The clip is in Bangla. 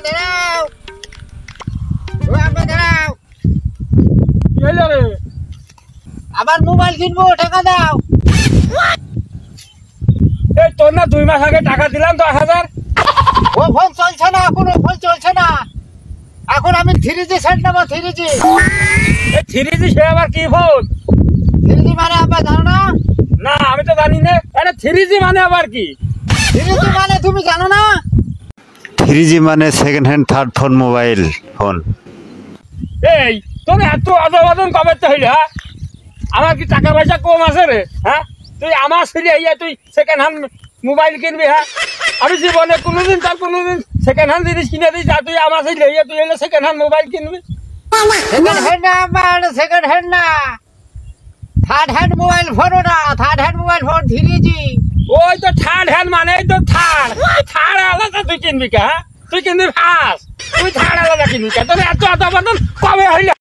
দাঁড়াও দাঁড়াও আবার মোবাইল কিনবো, টাকা দাও। তোর না 2 মাস আগে টাকা দিলাম 10,000। ও ফোন চলছে না, এখন ও ফোন চলছে না। এখন আমি 3G সেট নেবো। 3G 3G সে আবার কি ফোন? 3G মানে আবার জানো না? না আমি তো জানি না। আরে 3G মানে আবার কি? 3G মানে তুমি জানো না? 3G মানে second hand third phone mobile phone. এই তোর এত আদাবাদন কবে তো হইল? হ্যাঁ, আমার কি টাকা পয়সা কম আছে রে? হ্যাঁ, তুই আমার ছেলে ইয়া তুই সেকেন্ড হ্যান্ড মোবাইল কিনবি? হ্যাঁ, আমি জীবনে কোনোদিন সেকেন্ড হ্যান্ড জিনিস কিনে দিই যা, তুই আমার ছেলে ইয়া তুই এলে সেকেন্ড হ্যান্ড মোবাইল কিনবি? সেকেন্ড হ্যান্ড না, আমার সেকেন্ড হ্যান্ড না, থার্ড হ্যান্ড মোবাইল ফোন। ওটা third hand mobile phone 3G। ওই তো থার্ড হ্যান্ড মানে তো থার্ড আলাদা তুই কিনবি কে? হ্যাঁ, তুই কিনবি ফার্স্ট, তুই থার্ড আলাদা কিনবি কে? তোর এত আদাবাদন কবে হইল?